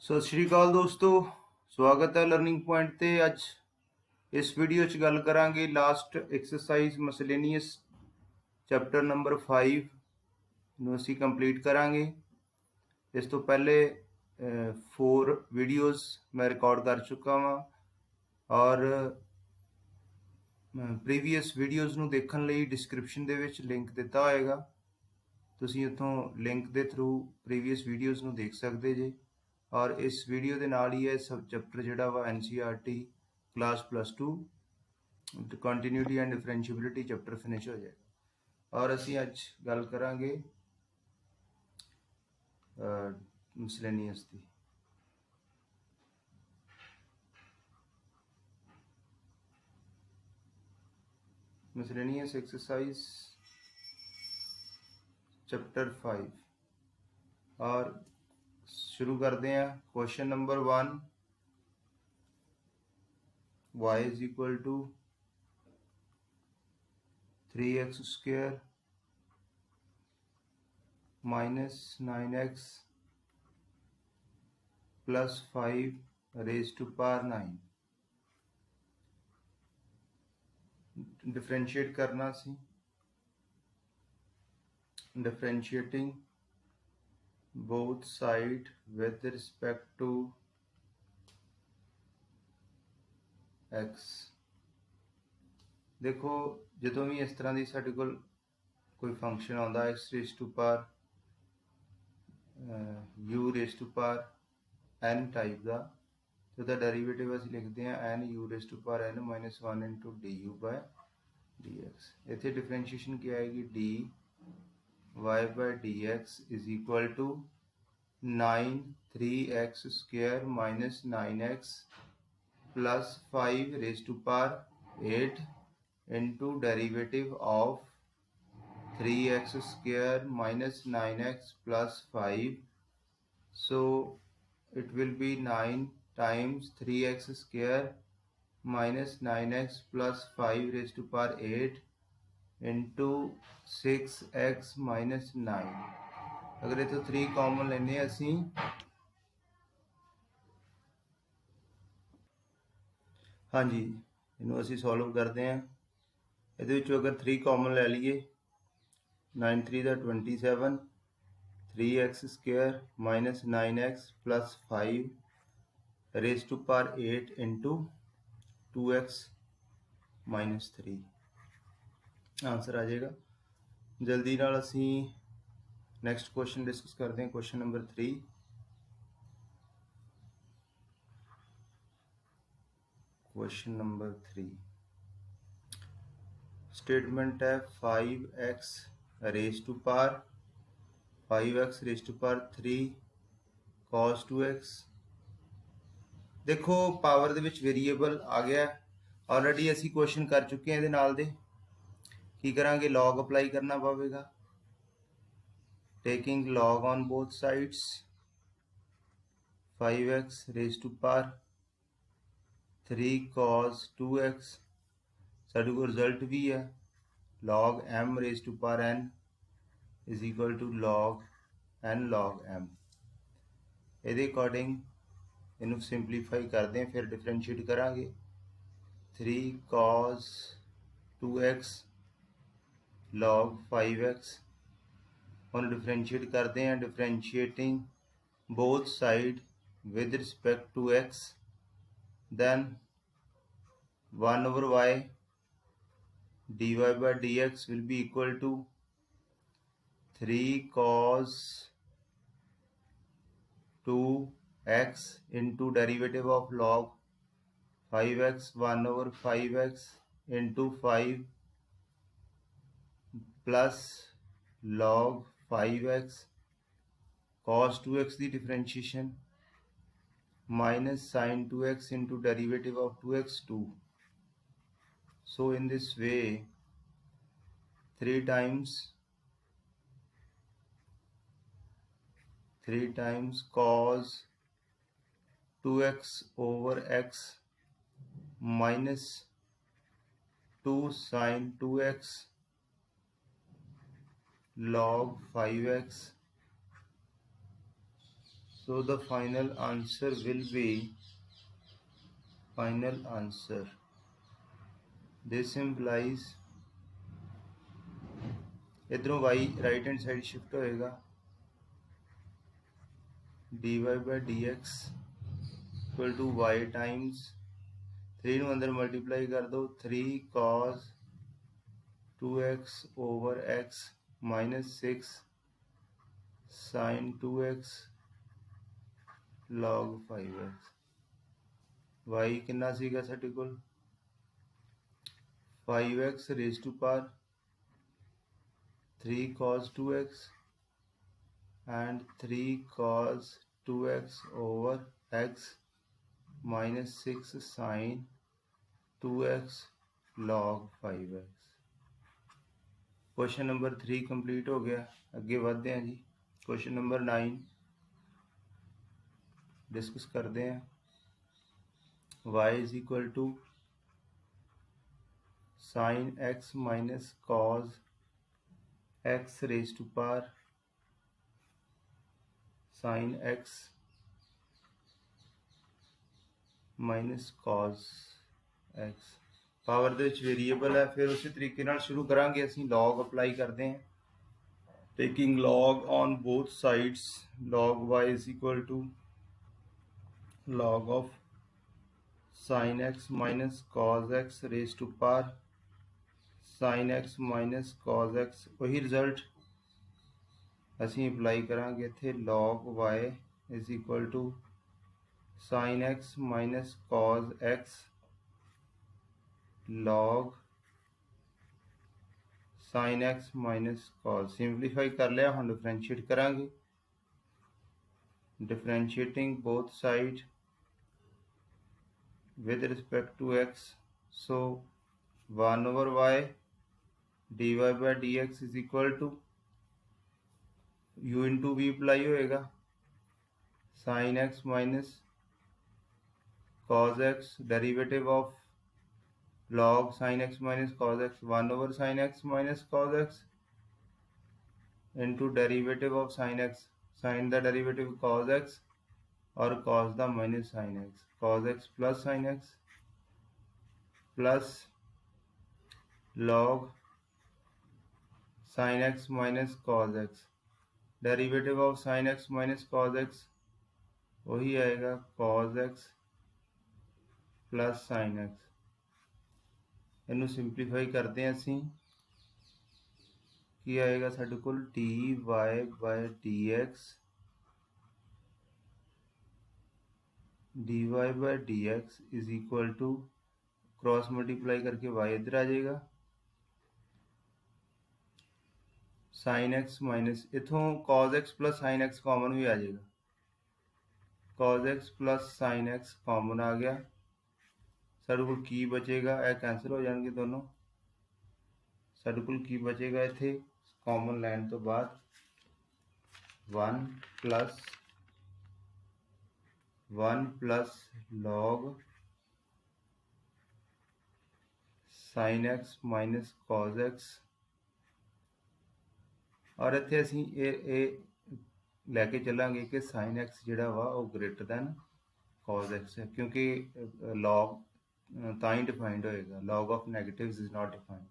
ਸਤਿ ਸ਼੍ਰੀ ਅਕਾਲ ਦੋਸਤੋ, ਸਵਾਗਤ ਹੈ ਲਰਨਿੰਗ ਪੁਆਇੰਟ ਤੇ। ਅੱਜ ਇਸ ਵੀਡੀਓ 'ਚ ਗੱਲ ਕਰਾਂਗੇ last exercise miscellaneous chapter number 5 ਨੂੰ ਅਸੀਂ ਕੰਪਲੀਟ ਕਰਾਂਗੇ। ਇਸ ਤੋਂ ਪਹਿਲੇ 4 ਵੀਡੀਓਜ਼ ਮੈਂ ਰਿਕਾਰਡ ਕਰ ਚੁੱਕਾ ਹਾਂ ਔਰ ਪ੍ਰੀਵੀਅਸ ਵੀਡੀਓਜ਼ ਨੂੰ ਦੇਖਣ ਲਈ ਡਿਸਕ੍ਰਿਪਸ਼ਨ ਦੇ ਵਿੱਚ ਲਿੰਕ ਦਿੱਤਾ ਹੋਏਗਾ। ਤੁਸੀਂ ਉੱਥੋਂ ਲਿੰਕ ਦੇ ਥਰੂ ਪ੍ਰੀਵੀਅਸ ਵੀਡੀਓਜ਼ ਨੂੰ ਦੇਖ ਸਕਦੇ ਜੇ। और इस वीडियो के नाल ही है सब चैप्टर जोड़ा वा NCERT class +2 continuity and differentiability chapter finish हो जाएगा। और असी अज गल करांगे मिसलेनियस की। मिसलेनियस एक्सरसाइज चैप्टर 5 और शुरू करते हैं। Question number 1, y is equal to 3x square minus 9x plus 5 raise to power 9। Differentiate करना सी। Differentiating both side with respect to x। देखो जो भी इस तरह की साढ़े को कोई फंक्शन आता x raise to power u raise to power n type का, तो उसका डेरीवेटिव असीं लिखते हैं n u raise to power n minus 1 into d u by D x. इतने डिफरेंशिएशन क्या आएगी, d Y by D x is equal to 9 3x square minus 9x plus 5 raise to power 8 into derivative of 3x square minus 9x plus 5। so it will be 9 times 3x square minus 9x plus 5 raise to power 8 into 6x minus 9। अगर इतो 3 common लेने असी, हाँ जी, इनू असी solve करते हैं। ये अगर 3 कॉमन ले लीए, 9 3 का 27, 3x square minus 9x plus 5 raise to power 8 into 2x minus 3 answer आ जाएगा। जल्दी नाल असी नैक्सट क्वेश्चन डिस्कस करते हैं। Question number 3, question number 3 statement है 5x raise to power 3 cos 2x। देखो पावर दे विच वेरीएबल आ गया, ऑलरेडी असी क्वेश्चन कर चुके हैं। ये नाल दे की करांगे, लॉग अप्लाई करना पवेगा। Taking log on both sides, 5x raise to power 3 cos 2x। साढ़े को रिजल्ट भी है log m raise to power n is equal to log n log m। ये अकॉर्डिंग इनू सिंपलीफाई करते हैं, फिर डिफरेंशिएट करांगे। 3 cos 2x log 5x। हम डिफरेंशिएट करते हैं, differentiating both side with respect to x, then 1 over y dy by dx will be equal to 3 cos 2x into derivative of log 5x 1 over 5x into 5 plus log 5x cos 2x the differentiation minus sin 2x into derivative of 2x 2। so in this way 3 times cos 2x over x minus 2 sin 2x log 5x So the final answer will be final answer. This implies इधरों y right hand side shift होएगा dy by dx equal to y times 3 ਨੂੰ अंदर multiply कर दो 3 cos 2x over x minus 6 sin 2x log 5x y कितना सीगा साडे कोल 5x raised to power 3 cos 2x and 3 cos 2x over x minus 6 sin 2x log 5x। Question number 3 complete हो गया। अगे बढ़ते हैं जी, क्वेश्चन नंबर 9 डिस्कस करते हैं। y is equal to sine x minus cos x raise to power sine x minus cos x power ਦੇ ਵਿੱਚ variable है। फिर उसी तरीके नाल शुरू करांगे ਅਸੀਂ लॉग अप्लाई करते हैं। Taking log on both sides, log y is equal to log of sin x minus cos x raised to power sin x minus cos x। वही रिजल्ट ਅਸੀਂ अप्लाई करांगे इत्थे log y is equal to sin x minus cos x log sin x minus cos। Simplify कर लिया, हम differentiate करांगे। Differentiating both side with respect to x, so 1 over y dy by dx is equal to u into v apply होएगा sin x minus cos x derivative of log sin x minus cos x 1 over sin x minus cos x into derivative of sin x, sin the derivative cos x और cos the minus sin x, cos x plus sin x plus log sin x minus cos x derivative of sin x minus cos x वही आएगा cos x plus sin x। इनू simplify करते हैं ਅਸੀਂ ਕੀ आएगा ਸਾਡੇ ਕੋਲ dy by dx is equal to cross multiply करके y इधर आ जाएगा sin x माइनस इथों cos x plus sin x common भी आ जाएगा cos x plus sin x common आ गया साडे कोल की बचेगा यह कैंसल हो जाएंगे दोनों साडे कोल की बचेगा इत्थे कॉमन लैन तो बाद 1 प्लस log sin x माइनस cos x और इत्थे असीं ये लैके चलांगे कि sin x जिहड़ा वा वो ग्रेटर दैन cos x है क्योंकि log ਤਾਂ ही डिफाइंड होएगा log of negatives is not defined।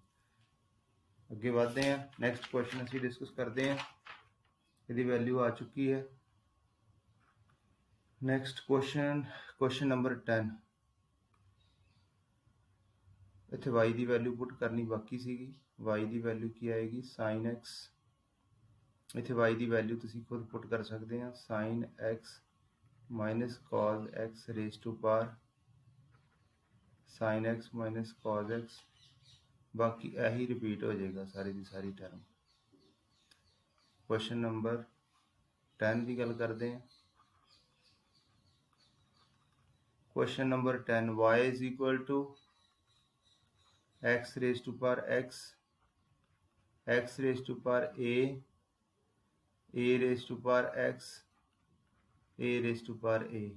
अगे बढ़ते हैं, नैक्सट क्वेश्चन असीं डिस्कस करते हैं। इसकी वैल्यू आ चुकी है। नैक्सट क्वेश्चन नंबर 10 इत्थे y की वैल्यू पुट करनी बाकी सीगी। y की वैल्यू की आएगी sin x, इत्थे y की वैल्यू तुसीं खुद पुट कर सकते हैं sin x माइनस cos x रेज टू पावर sin x माइनस cos x बाकी यही रिपीट हो जाएगा सारी की सारी टर्म। क्वेश्चन नंबर 10 की गल करते हैं। Question number 10 y is equal to x raise to power x raise to power a raise to power x a raise to power a।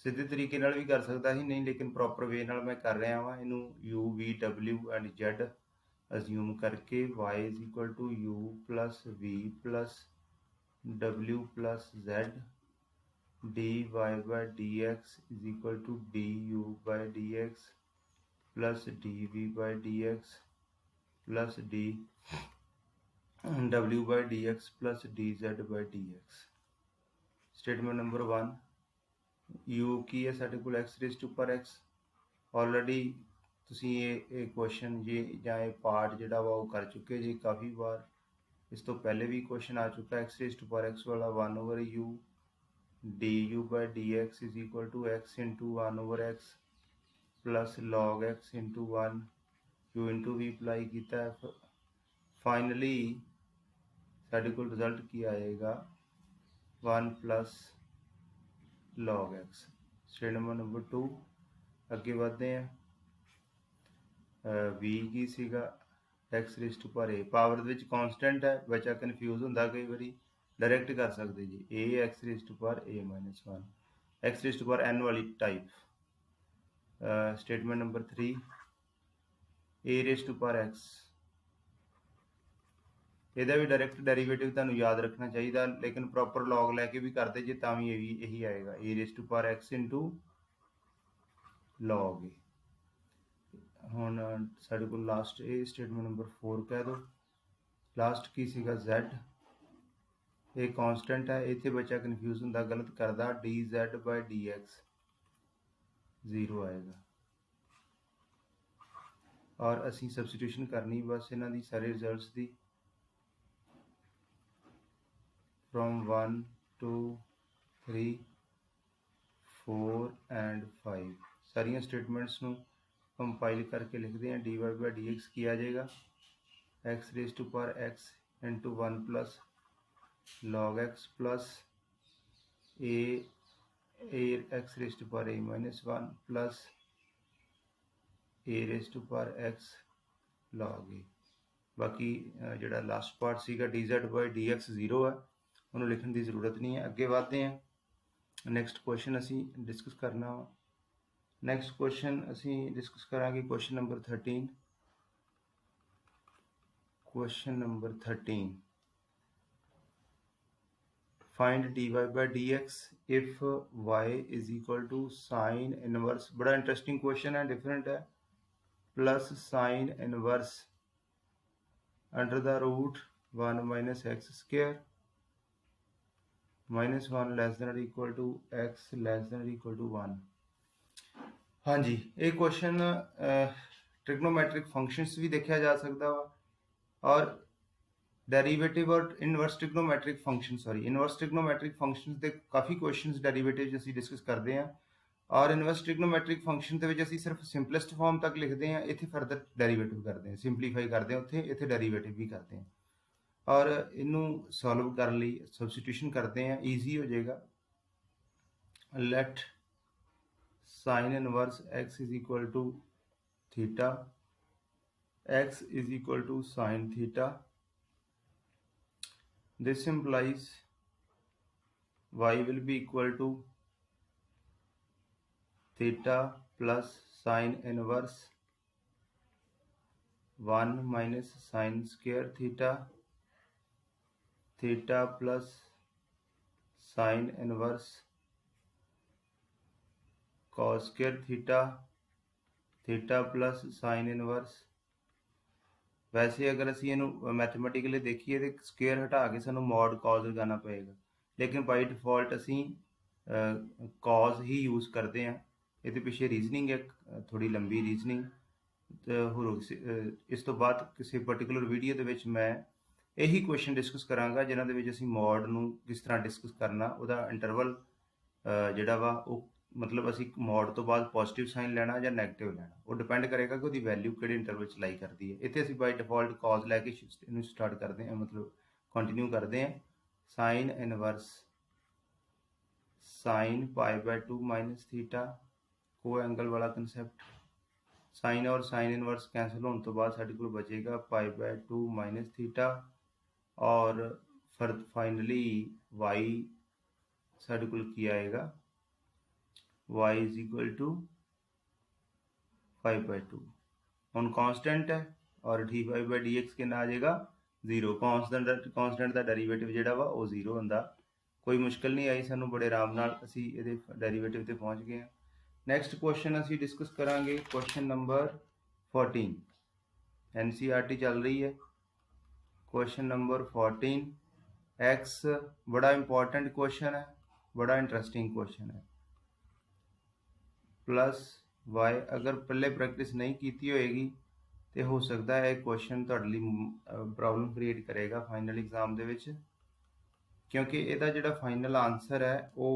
सीधे तरीके नाल भी कर सकता ही नहीं, लेकिन प्रॉपर वे नाल मैं कर रहा वा। इनू u v w and z assume करके y is equal to u plus v plus w plus z dy by dx is equal to du by dx plus dv by dx plus w by dx plus dz by dx। Statement number 1 u की है साढ़े को x raise to पर x already ਤੁਸੀਂ ਇਹ question ਜੀ ਜਾਂ ਇਹ ਪਾਰਟ ਜਿਹੜਾ ਵਾ ਉਹ ਕਰ ਚੁੱਕੇ ਜੀ ਕਾਫੀ ਵਾਰ। ਇਸ ਤੋਂ ਪਹਿਲੇ ਵੀ ਕੁਐਸਚਨ ਆ ਚੁੱਕਾ x रेज़ टू पर x वाला 1 over u du by dx is equal to x into 1 over x plus log x into 1 u into v apply किया है। फाइनली साढ़े को रिजल्ट की आएगा 1 plus log x। Statement number 2 अगे बढ़ते हैं। v की सीगा x रेज़ टू पर a पावर विच कांस्टेंट है बच्चा कन्फ्यूज होंदा कई बारी डायरैक्ट कर सकते जी a x रेज़ टू पर a minus 1 x raise to पर n वाली type. Statement number 3 a raise to पर x ਇਹਦਾ ਵੀ डायरैक्ट डेरिवेटिव ਤੁਹਾਨੂੰ याद रखना चाहिए लेकिन प्रॉपर लॉग लैके भी करते जे तां भी यही आएगा a रेज़ टू पर x इंटू लॉग a। ਹੁਣ ਸਾਡੇ ਕੋਲ ਲਾਸਟ ਇਹ ਸਟੇਟਮੈਂਟ ਨੰਬਰ 4 ਕਹਿ ਦੋ। ਲਾਸਟ ਕੀ ਸੀਗਾ z ਇਹ ਕਾਂਸਟੈਂਟ ਹੈ ਇੱਥੇ ਬੱਚਾ ਕਨਫਿਊਜ਼ ਹੁੰਦਾ ਗਲਤ ਕਰਦਾ dz by dx 0 ਆਏਗਾ ਔਰ ਅਸੀਂ ਸਬਸਟੀਟਿਊਸ਼ਨ ਕਰਨੀ ਬਸ ਇਹਨਾਂ ਦੀ ਸਾਰੇ ਰਿਜ਼ਲਟਸ ਦੀ from 1 2 3 4 and 5 ਸਾਰੀਆਂ स्टेटमेंट्स ਨੂੰ कंपाइल करके लिखते हैं dy by dx की आ जाएगा x रेज़ टू पर x into 1 plus log x plus a x raise to पर a minus 1 plus a raise to पर x log a। बाकी जोड़ा लास्ट पार्ट सीगा dz by dx 0 है उन्होंने लिखने की जरूरत नहीं है। अगे बढ़ते हैं नैक्सट क्वेश्चन असी डिस्कस करना। नैक्सट क्वेश्चन असी डिस्कस करांगे question number 13। Question number 13 find dy by dx if y is equal to sine inverse. बड़ा इंटरेस्टिंग क्वेश्चन है डिफरेंट है plus sine inverse under the root 1 minus x square minus 1 less than equal to x less than equal to 1। हाँ जी ये question trigonometric functions भी देखा जा सकता वा और डेरिवेटिव और inverse trigonometric function inverse trigonometric functions के काफ़ी क्वेश्चंस डेरिवेटिव असीं डिस्कस करते हैं और इनवर्स ट्रिग्नोमेट्रिक फंक्शन के असीं सिर्फ सिंपलेस्ट फॉर्म तक लिखते हैं इत्थे फर्दर डेरिवेटिव करते हैं सिंपलीफाई करते हैं उत्थे इत्थे डेरिवेटिव भी करते हैं और इनू सॉल्व करने लिए सब्सटीट्यूशन करते हैं ईजी हो जाएगा। Late sine inverse x is equal to theta x is equal to sin theta। this implies y will be equal to theta plus sin inverse 1 minus sin square theta theta plus sin inverse cos square theta theta plus sine inverse. वैसे अगर असी इनू mathematically देखिए तो square हटा के सानू mod cause लगाना पएगा लेकिन बाई डिफॉल्ट असी कॉज ही यूज़ करते हैं। ये पिछे रीजनिंग है थोड़ी लंबी रीजनिंग तो हो इस तो बाद किसी पर्टिकुलर वीडियो के मैं यही क्वेश्चन डिस्कस कराँगा जिन्होंने असी मॉड नू किस तरह डिस्कस करना वह इंटरवल जोड़ा वा मतलब असी मॉड तो बाद पॉजिटिव साइन लेना या नैगेटिव लेना वो डिपेंड करेगा कि वो वैल्यू कि इंटरवल च लाई करती है। इतने असी बाई डिफॉल्ट कॉज लैके इनू स्टार्ट करते हैं मतलब कंटिन्यू करते हैं sine inverse sine pi by 2 minus theta को एंगल वाला कंसैप्ट साइन और साइन इनवर्स कैंसल होने तो बाद साढ़े को बचेगा पाई बाय 2 माइनस थीटा और फिर फाइनली वाई साढ़े को की आएगा y is equal to 5/2 हम कांस्टेंट है और dy by dx कितना आ जाएगा 0 कांस्टेंट का डेरिवेटिव जोड़ा वा वो 0 होंदा कोई मुश्किल नहीं आई सानू, बड़े आराम नाल असी इहदे डेरीवेटिव ते पहुँच गए हैं। नैक्सट क्वेश्चन असी डिस्कस करांगे क्वेश्चन नंबर 14। NCERT चल रही है। क्वेश्चन नंबर 14 एक्स, बड़ा इंपॉर्टेंट क्वेश्चन है, बड़ा इंटरेस्टिंग क्वेश्चन है। प्लस वाई, अगर पहले प्रैक्टिस नहीं की होएगी तो हो सकता है क्वेश्चन तुहाडे लई प्रॉब्लम क्रिएट करेगा फाइनल एग्जाम दे विच, क्योंकि ਇਹਦਾ ਜਿਹੜਾ फाइनल आंसर है वो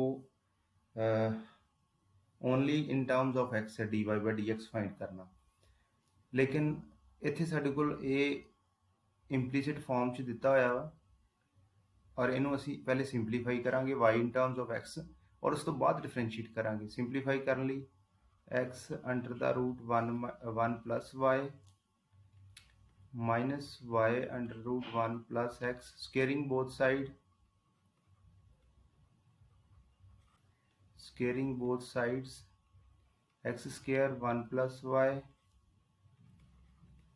only in terms of x है, dy by dx फाइंड करना। लेकिन इत्थे साडे कोल ये इंप्लीसिट फॉर्म च दिता होया वा, और इनू असी पहले सिंपलीफाई करांगे y in terms of x, और उस तो बाद डिफरेंशिएट करांगे। सिंपलीफाई करने लई x under the root 1 plus y minus y under root 1 plus x, squaring both side, squaring both sides, x square 1 plus y,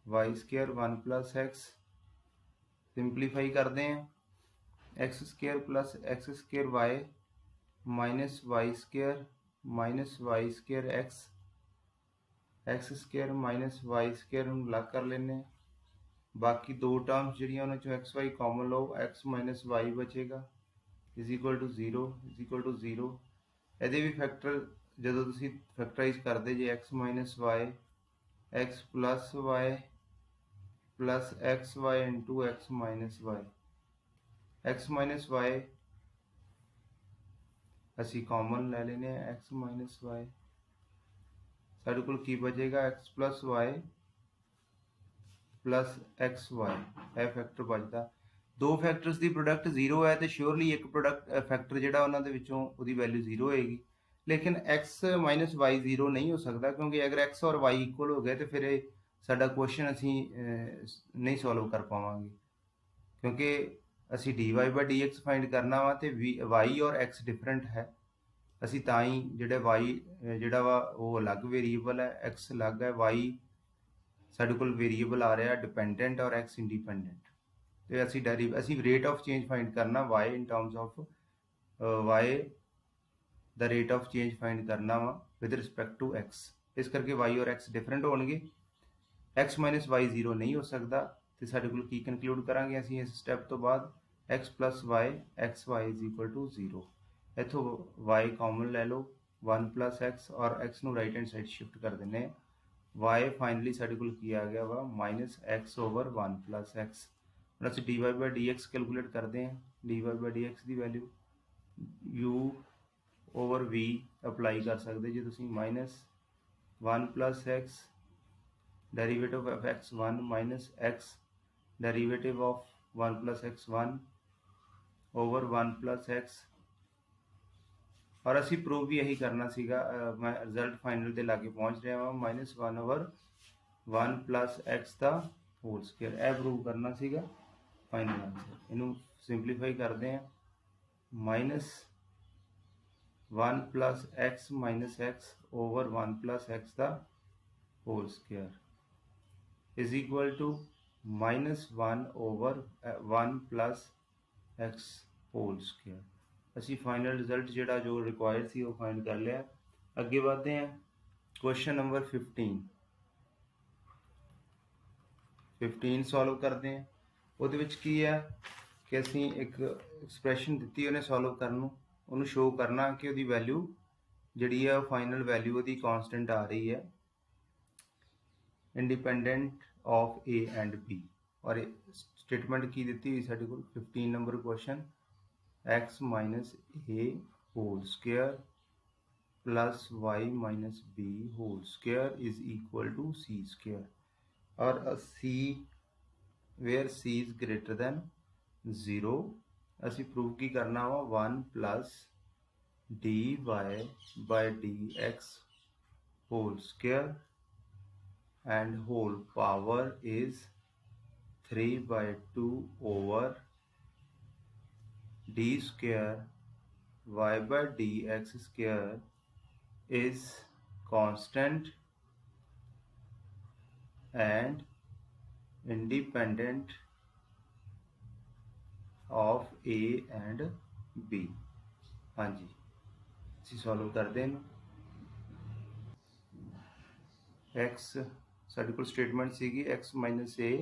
y square 1 plus x, simplify करते हैं x square plus x square y minus y square x, x square minus y square हम अलग कर लेने। बाकी दो terms जिहड़ियां उन्हां चों एक्स वाई कॉमन लो, x माइनस वाई बचेगा इज इक्वल टू जीरो। ਇਹਦੇ ਵੀ ਫੈਕਟਰ ਜਦੋਂ ਤੁਸੀਂ ਫੈਕਟਰਾਈਜ਼ ਕਰਦੇ ਜੇ x minus y, x plus y plus x y into x minus y, x minus y ਅਸੀਂ ਕਾਮਨ ਲੈ ਲੈਨੇ ਆ, x ਮਾਈਨਸ ਵਾਈ ਸਾਡੇ ਕੋਲ ਕੀ ਬਚੇਗਾ, x plus y plus x y, ਇਹ ਫੈਕਟਰ ਬਚਦਾ। दो फैक्टर्स की प्रोडक्ट जीरो है तो श्योरली एक प्रोडक्ट फैक्टर जिहड़ा उन्हां दे विचों उहदी वैल्यू जीरो होएगी। लेकिन x माइनस वाई जीरो नहीं हो सकता, क्योंकि अगर x और y इक्वल हो गए तो फिर साडा क्वेश्चन असी नहीं सॉल्व कर पावांगे, क्योंकि असी dy बाई dx फाइंड करना वा तो y और x डिफरेंट है। असी तां ही जिहड़ा y जिहड़ा वा वो अलग वेरीएबल है, x अलग है, y साडे कोल वेरीएबल आ रहा डिपेंडेंट और x इंडिपेंडेंट। तो असी रेट ऑफ चेंज फाइंड करना y in terms of y, the rate of change find करना वा विद रिस्पैक्ट टू x। इस करके y और x डिफरेंट होणगे, x माइनस वाई जीरो नहीं हो सकता। तो साडे कोल की कंक्लूड करांगे असी इस स्टैप तो बाद, x plus y x y is equal to zero. इथों y कॉमन ले लो 1 प्लस x, और x नू राइट हैंड साइड शिफ्ट कर देने, y फाइनली साडे कोल की आ गया वा minus x over 1 plus x। हम असं d Y by D x calculate करते हैं, D Y by D x की value u over v apply कर सकते जो तुम, minus 1 plus x derivative of x 1 minus x derivative of 1 plus x 1 over 1 plus x. और असी prove भी यही करना सीगा, मैं रिजल्ट फाइनल के लागे पहुँच रहा वा, माइनस 1 ओवर 1 प्लस एक्स का होल स्केयर, यह प्रूव करना सीगा फाइनल आंसर। इनू सिंपलीफाई करते हैं, minus 1 plus x minus x over 1 plus x का whole square is equal to minus 1 over 1 plus x whole square. असी फाइनल रिजल्ट जिहड़ा जो रिक्वायर्ड सी वो फाइंड कर लिया। अगे बढ़ते हैं क्वेश्चन नंबर 15 सॉल्व करते हैं। ਉਹਦੇ ਵਿੱਚ ਕੀ ਹੈ ਕਿ ਅਸੀਂ ਇੱਕ ਐਕਸਪ੍ਰੈਸ਼ਨ ਦਿੱਤੀ ਉਹਨੇ ਸੋਲਵ ਕਰਨ ਨੂੰ, ਉਹਨੂੰ ਸ਼ੋ ਕਰਨਾ ਕਿ ਉਹਦੀ ਵੈਲਿਊ ਜਿਹੜੀ ਹੈ ਫਾਈਨਲ ਵੈਲਿਊ ਉਹਦੀ ਕਾਂਸਟੈਂਟ ਆ ਰਹੀ ਹੈ independent of A and B। ਔਰ ਸਟੇਟਮੈਂਟ ਕੀ ਦਿੱਤੀ ਹੋਈ ਸਾਡੇ ਕੋਲ 15 number question, x minus A whole square plus y minus b whole square is equal to c square, और c where c is greater than 0। असी प्रूव की करना वा 1 plus dy by dx whole square and whole power is 3/2 over d square y by dx square is constant and independent of A and B। हाँ जी, ਅਸੀਂ solve ਕਰਦੇ ਹਾਂ। x ਸਾਡੇ ਕੋਲ ਸਟੇਟਮੈਂਟ ਸੀਗੀ x ਮਾਈਨਸ a,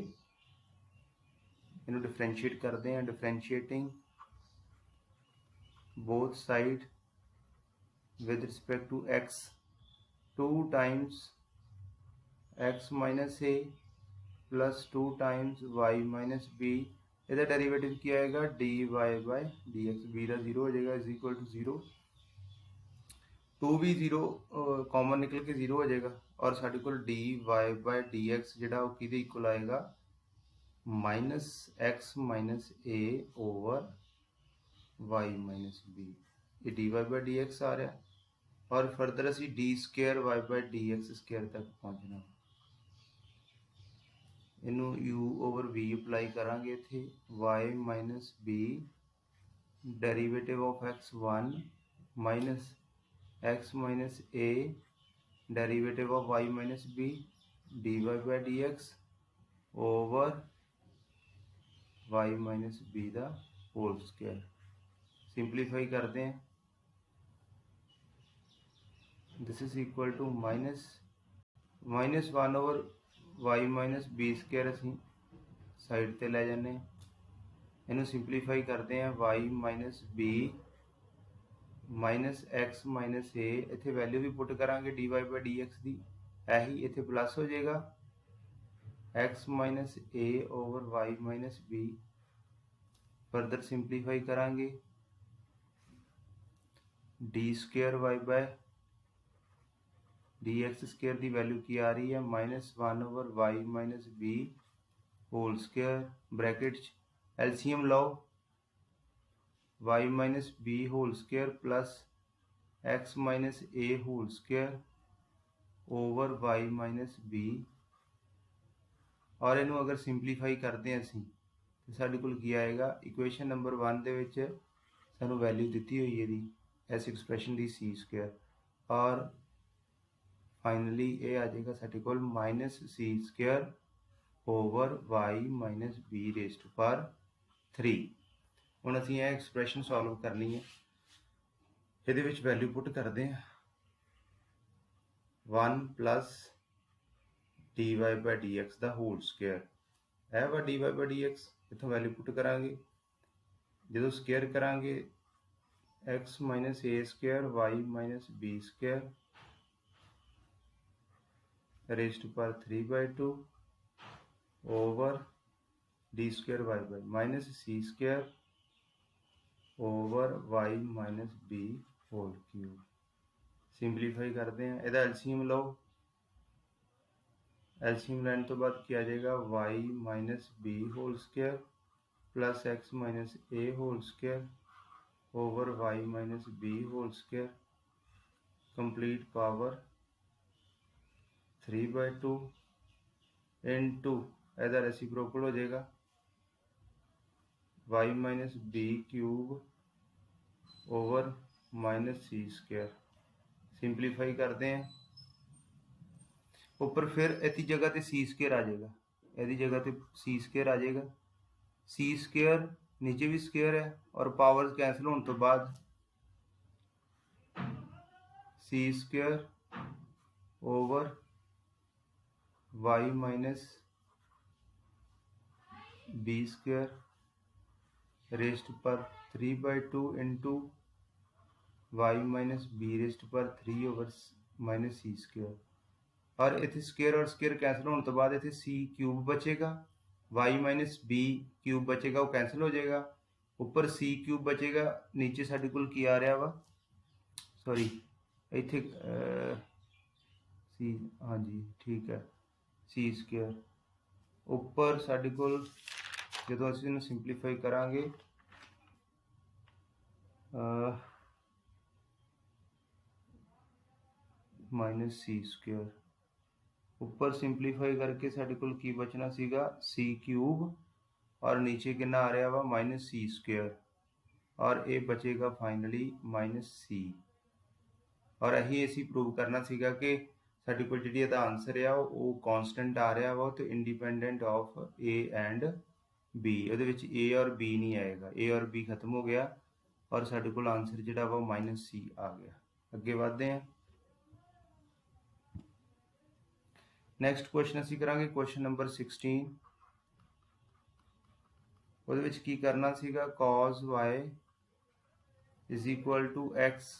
ਇਹਨੂੰ differentiate ਕਰਦੇ ਹਾਂ। ਡਿਫਰੈਂਸ਼ੀਏਟਿੰਗ both side with respect to x 2 times x minus a plus 2 times y minus b, ਇਹਦਾ ਡੈਰੀਵੇਟਿਵ ਕੀ ਆਏਗਾ dy by dx, b ਦਾ 0 ਹੋ ਜਾਏਗਾ इज इक्वल टू 0, 2 भी 0 कॉमन निकल के 0 हो जाएगा और साढ़े को dy by dx ਜਿਹੜਾ ਉਹ ਕਿਹਦੇ ਇਕੁਅਲ ਆਏਗਾ minus x minus a over y minus b, ये dy by dx आ रहा है और फर्दर असी d square y by dx square तक पहुँचना। इनू u ओवर v अप्लाई करांगे इत्थे y minus b derivative of x1 minus x minus a derivative of y minus b dy by dx over y minus b दा whole square. Simplify करते हैं, this is equal to minus 1 over y minus b square असी side ते ले जाने, इनू simplify करते हैं y minus b minus x minus a, इत्थे वैल्यू भी पुट करांगे d Y by D x की, यही इत्थे प्लस हो जाएगा x minus a over y minus b. Further simplify करांगे d square y by D x square की वैल्यू की आ रही है minus 1 over y minus b whole square, bracket LCM लो y minus b whole square plus x minus a whole square over y minus b, और इनू अगर simplify करते हैं असी तो साढ़े कोल की आएगा इक्वेशन नंबर 1 दे विच सानू वैल्यू दी हुई है इस एक्सप्रैशन की सी स्क्वेयर, और फाइनली ये आ जाएगा साढ़े कोल minus c square over y minus b raise to power 3। हुण असीं यह एक्सप्रैशन सॉल्व करनी है, ये वैल्यू पुट करते हैं 1 plus d Y by D x का होल स्क्वेयर है वा d Y by D x, इतों वैल्यू पुट करांगे, जो स्क्वेयर करांगे x minus a square y minus b square raise to power 3/2 over d square y by minus c square over y minus b whole cube. Simplify करते हैं, यदा LCM लो, LCM लैन तो बाद क्या आ जाएगा y minus b whole square plus x minus a whole square over y minus b whole square complete power 3/2 into इधर reciprocal हो जाएगा y minus b cube over minus c square. Simplify करते हैं, ऊपर फिर इतनी जगह पे सी स्क्वेयर आ जाएगा, यदि जगह पे सी स्क्वेयर आ जाएगा, सी स्क्वेयर नीचे भी स्क्वेयर है और पावर कैंसिल होने तो बाद c square over y minus b square raise to power 3/2 into y minus b raise to power 3 over minus c square, और इतने स्क्वेयर और स्क्वेयर कैंसिल होने तो बाद इतने सी क्यूब बचेगा, वाई माइनस बी क्यूब बचेगा वो कैंसिल हो जाएगा, ऊपर सी क्यूब बचेगा, नीचे साढ़े कोल की आ रहा वा सॉरी इतने सी, हाँ जी ठीक है सी स्क्वेयर, ऊपर साढ़े कोल जो असीं सिंपलीफाई करांगे माइनस सी स्क्वेयर, ऊपर सिंपलीफाई करके साढ़े कोल की बचना सीगा सी क्यूब और नीचे कितना आ रहा वा माइनस सी स्क्वेयर, और ये बचेगा फाइनली माइनस सी, और यही असी प्रूव करना सीगा कि साढ़े कोल जिहड़ी इहदा आंसर आ वो कॉन्सटेंट आ रहा वा तो independent of A and B, उहदे विच ए और बी नहीं आएगा, ए और बी खत्म हो गया, और साडे कोल आंसर जिहड़ा वा -c आ गया। अगे वधदे हैं। नैक्सट क्वेश्चन असीं करांगे क्वेश्चन नंबर 16। ਉਹਦੇ ਵਿੱਚ ਕੀ करना सीगा cos y is equal to x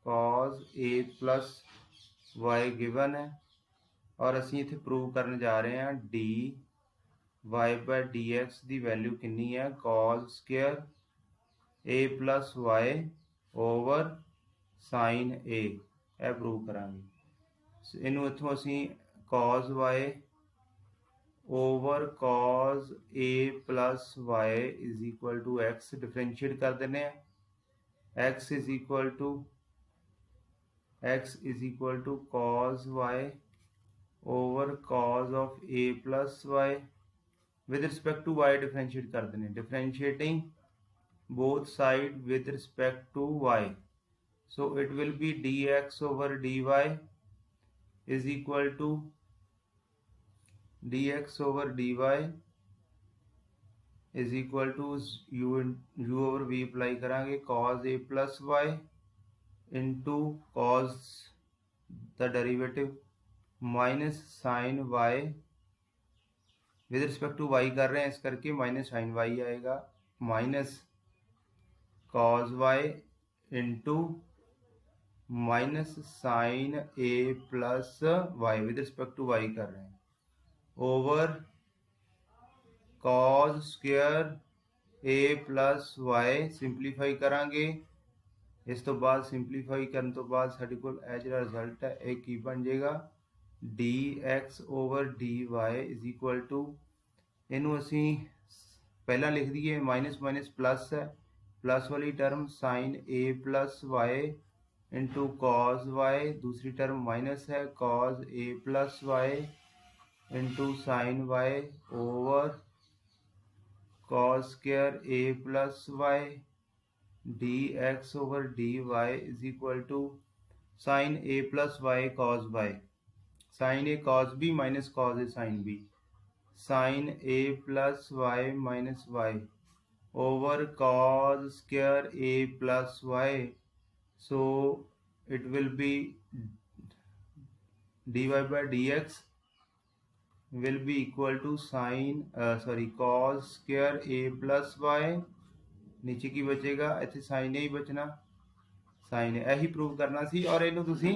cos a plus y given है और असीं इत्थे प्रूव करन जा रहे हैं D Y by D x की वैल्यू कितनी है cos square a plus Y over sine a यह प्रूव करांगे। इनू इत्थों असीं cos y over cos a plus y is equal to x differentiate कर देने x is equal to cos y over cos of a plus y with respect to y differentiate कर देने, differentiating both side with respect to y, so it will be dx over dy is equal to dx over dy is equal to u over v apply करांगे cos a plus y into cos the derivative minus sin y with respect to y कर रहे हैं इस करके minus sin y आएगा minus cos y into minus sin a plus y with respect to y कर रहे हैं over cos square a plus y simplify करांगे। इस तो बाद सिंपलीफाई करने तो बाद साडे कोल यह जिहड़ा रिजल्ट है यह की बन जाएगा dx over dy is equal to इनू असीं पहला लिख दीए माइनस माइनस प्लस है प्लस वाली term sin a plus y into cos y, दूसरी टर्म माइनस है cos a plus y into sine y over cos square a plus y dx over dy is equal to sine a plus y cos y, sine a cos b minus cos a sine b, sine a plus y minus y over cos square a plus y, so it will be dy by dx will be equal to cos square a plus y, नीचे की बचेगा इत्थे sign ही बचना sign यही prove करना सी और इनू तुसीं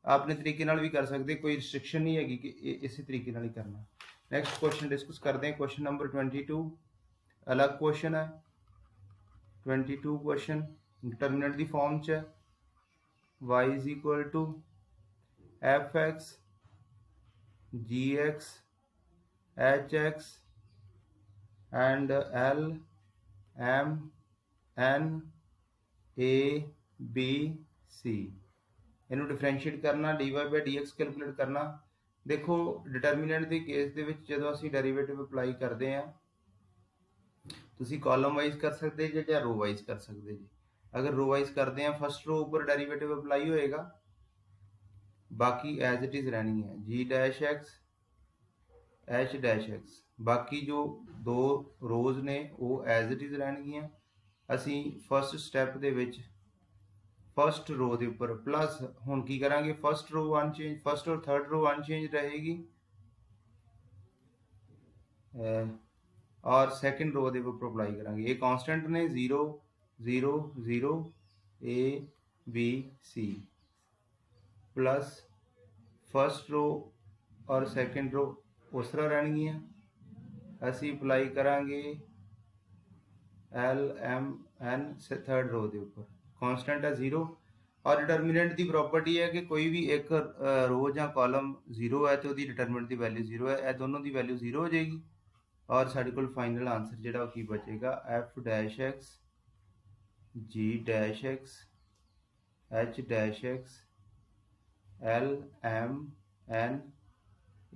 अपने तरीके नाल भी कर सकते, कोई रिस्ट्रिक्शन नहीं हैगी कि इस तरीके नाल ही करना। नैक्सट क्वेश्चन डिस्कस करते हैं क्वेश्चन नंबर 22 अलग क्वेश्चन है 22 क्वेश्चन डिटरमिनेंट की फॉर्म च y is equal to F X G X H X and L M N A B C इनू डिफरेंशिएट करना D Y by D x calculate करना। देखो डिटरमिनेंट के case दे विच जदों असीं डेरीवेटिव अप्लाई करते हैं तुसीं कॉलम वाइज कर सकते जे या रो वाइज कर सकते जी। अगर रो वाइज करते हैं फस्ट रो उपर डेरीवेटिव अप्लाई होएगा बाकी एज इट इज़ रहनी है g dash x H dash x, बाकी जो दो रोज ने वो एज इट इज़ रहनगियां। असीं फस्ट स्टैप दे विच फस्ट रो के उपर प्लस हुण की करांगे फस्ट रो अनचेंज फस्ट और थर्ड रो अनचेंज रहेगी और सैकेंड रो के उपर अप्लाई करांगे। ये कॉन्स्टेंट ने 0 0 0 a B c plus first row और सैकेंड रो उस तरह रहनगियां। असी अप्लाई करांगे l M n third row के उपर कॉन्स्टेंट है 0 और डिटरमिनेंट की प्रॉपर्टी है कि कोई भी एक रो या कॉलम 0 है तो उसकी डिटरमिनेंट की वैल्यू 0 है, यह दोनों की वैल्यू 0 हो जाएगी और साढ़े कोल फाइनल आंसर जिहड़ा की बचेगा F dash X G dash x H dash X L M N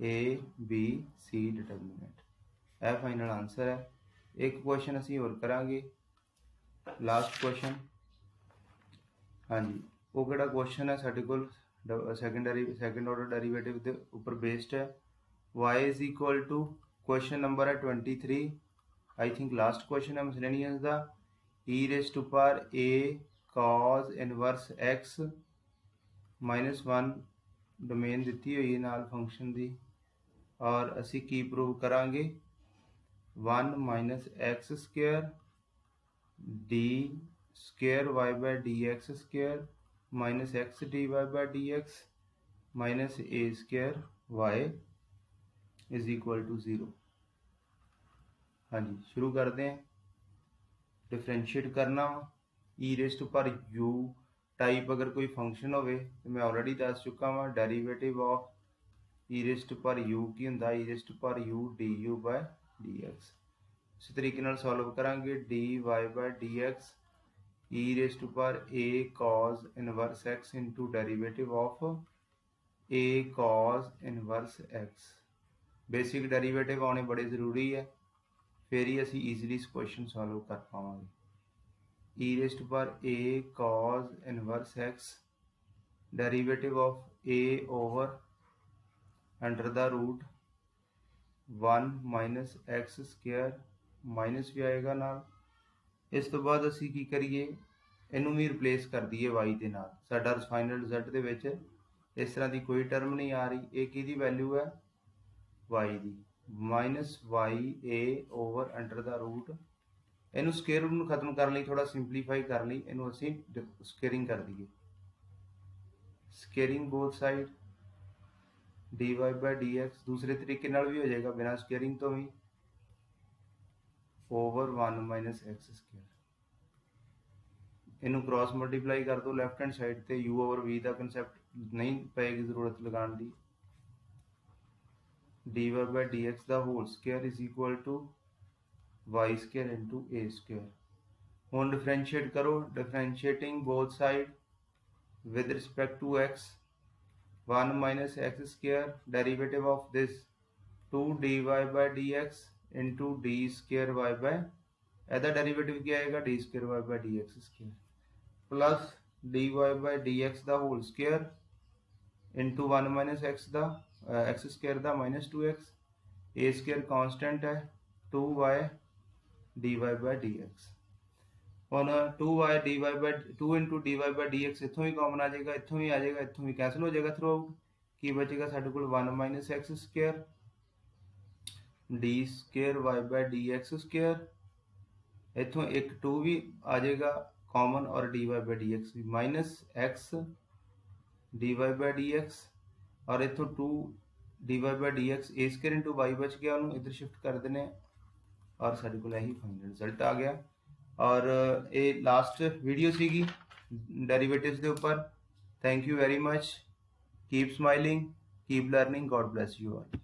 A B C determinant, यह फाइनल आंसर है। एक क्वेश्चन असीं होर करांगे लास्ट क्वेश्चन। हाँ जी वो किहड़ा क्वेश्चन है साडे कोल सैकेंड ऑर्डर डेरीवेटिव के उपर बेस्ड है। y is equal to question number है 23 आई थिंक लास्ट क्वेश्चन है मिसलेनियस का e raise to power a cos inverse x -1 domain ਦਿੱਤੀ ਹੋਈ ਹੈ ਨਾਲ ਫੰਕਸ਼ਨ ਦੀ, और ਅਸੀਂ ਕੀ ਪ੍ਰੂਵ ਕਰਾਂਗੇ 1 - x square d square y by dx square minus x dy by dx minus a square y is equal to 0। हाँ जी, शुरू करते हैं। डिफरेंशिएट करना ई रेस टू पर u टाइप अगर कोई फंक्शन हो तो मैं ऑलरेडी दस चुका वा derivative of E raise to पर u की होंदा ई रेस टू पर u du by dx। इस तरीके नाल सॉल्व करांगे dy by dx e raise to पर a cos inverse x into derivative of a cos inverse x। Basic derivative आने बड़े जरूरी है, फिर ही असी ईजिली इस क्वेश्चन सॉल्व कर पावांगे। e रेस टू पर a cos inverse x derivative of a over under the root 1 minus x square minus भी आएगा नाल। इस तो बाद असी की करिए इनू भी रिप्लेस कर दीए y के नाल। साडा फाइनल रिजल्ट दे विच इस तरह की कोई टर्म नहीं आ रही। ये की वैल्यू है y की minus Y A over under the root. इनू स्केयर रूट खत्म करने थोड़ा सिंपलीफाई कर ली, इनू असी स्केयरिंग कर दीए। Squaring both side dy by dx दूसरे तरीके नाल भी हो जाएगा बिना स्केयरिंग तो भी ओवर 1 माइनस एक्स स्क्वायर। इनू क्रॉस मल्टीप्लाई कर दो लैफ्ट हैंड साइड ते u ओवर v का कंसैप्ट नहीं पेगी जरूरत लगाने की। dy by dx का whole square is equal to Y square into A square. हुण डिफरेंशिएट करो, differentiating both side with respect to x 1 minus x square derivative of this 2 dy by dx into D square Y by एदा derivative क्या आएगा D square Y by D x square plus dy by dx का whole square into 1 minus X का X square का minus 2x। A square constant है 2y dy by dx। ਹੁਣ 2y dy by 2 into dy by dx इतों भी common आ जाएगा, इतों भी आ जाएगा, इतों भी कैंसल हो जाएगा थ्रू आउट। की बचेगा साढ़े को 1 minus x square d square Y by D x square. इतों एक 2 भी आ जाएगा कॉमन और dy by dx भी minus X dy by dx और इतों 2 dy by dx A square into Y बच गया, उन्होंने इधर शिफ्ट कर देने और साढ़े को यही फाइनल रिजल्ट आ गया। और ये लास्ट वीडियो सीगी डेरिवेटिव्स के ऊपर। Thank you very much. Keep smiling, keep learning, God bless you all.